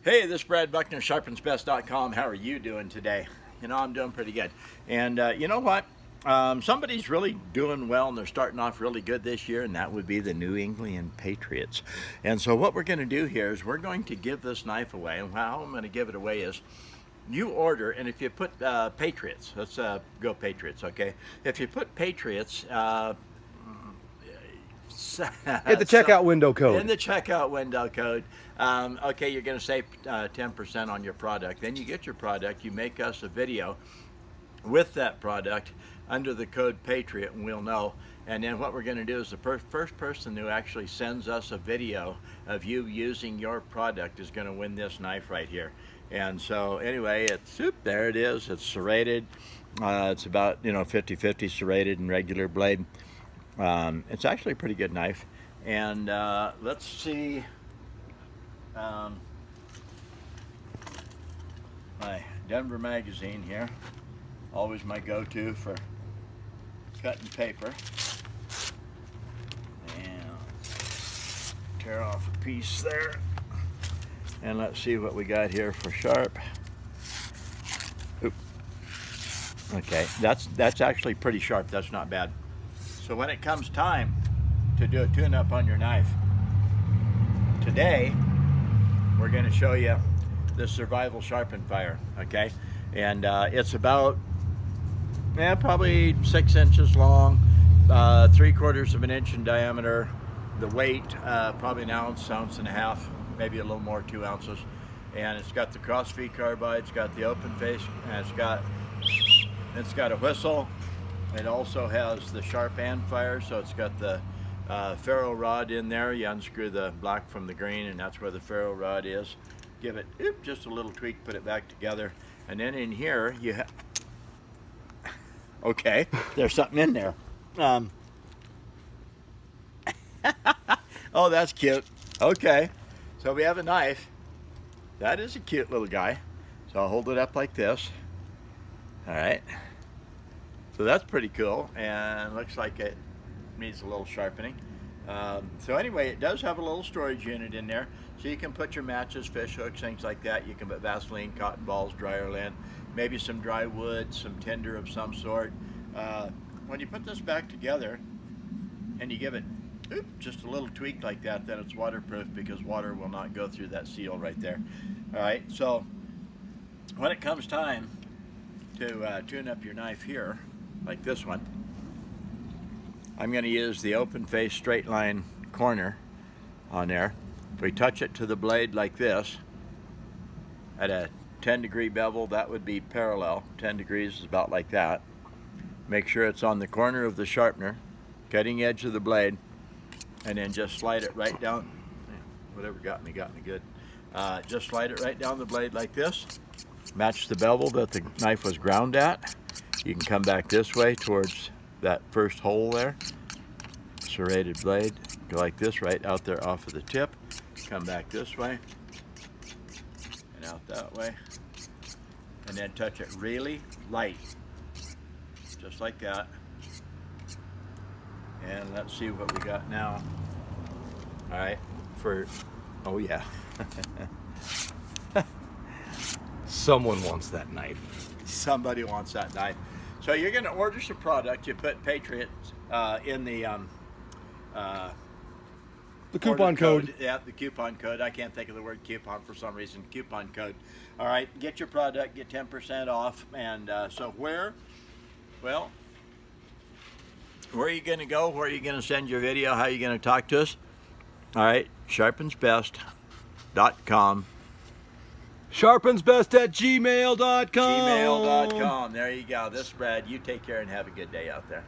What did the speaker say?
Hey, this is Brad Buckner, sharpensbest.com. How are you doing today? You know, I'm doing pretty good. And you know what? Somebody's really doing well and they're starting off really good this year, and that would be the New England Patriots. And so what we're going to do here is we're going to give this knife away. And how I'm going to give it away is you order, and if you put Patriots, let's go Patriots, okay? If you put Patriots, hit the checkout window code. In the checkout window code. Okay, you're going to save 10% on your product. Then you get your product, you make us a video with that product under the code Patriot, and we'll know. And then what we're going to do is the first person who actually sends us a video of you using your product is going to win this knife right here. And so anyway, there it is. It's serrated. It's about 50-50 serrated and regular blade. It's actually a pretty good knife. And let's see my Denver magazine here, always my go-to for cutting paper. And tear off a piece there, and let's see what we got here for sharp. Oop. Okay, that's actually pretty sharp. That's not bad. So when it comes time to do a tune-up on your knife, today we're going to show you the Survival Sharpen Fire, okay? And it's about probably 6 inches long, 3/4 of an inch in diameter. The weight probably an ounce, ounce and a half, maybe a little more, 2 ounces. And it's got the cross feed carbide, it's got the open face, and it's got a whistle. It also has the Sharpens fire, so it's got the ferro rod in there. You unscrew the black from the green, and that's where the ferro rod is. Give it just a little tweak, put it back together, and then in here you have. Okay, there's something in there. Oh, that's cute. Okay, so we have a knife. That is a cute little guy. So I'll hold it up like this. All right. So that's pretty cool, and looks like it needs a little sharpening. So anyway, it does have a little storage unit in there, so you can put your matches, fish hooks, things like that. You can put Vaseline, cotton balls, dryer lint, maybe some dry wood, some tinder of some sort. When you put this back together and you give it just a little tweak like that, then it's waterproof because water will not go through that seal right there. All right, so when it comes time to tune up your knife here, like this one, I'm going to use the open face straight line corner on there. If we touch it to the blade like this at a 10-degree bevel, that would be parallel. 10 degrees is about like that. Make sure it's on the corner of the sharpener, cutting edge of the blade, and then just slide it right down. Whatever got me good. Just slide it right down the blade like this. Match the bevel that the knife was ground at. You can come back this way towards that first hole there. Serrated blade, go like this right out there off of the tip. Come back this way and out that way. And then touch it really light, just like that. And let's see what we got now. All right, oh yeah. Someone wants that knife. Somebody wants that knife. So you're going to order some product. You put Patriots in the coupon code. Yeah, the coupon code. I can't think of the word coupon for some reason. Coupon code. All right, get your product, get 10% off. And so where? Well, where are you going to go? Where are you going to send your video? How are you going to talk to us? All right, sharpensbest.com. SharpensBest@gmail.com. Gmail.com. There you go. This is Brad. You take care and have a good day out there.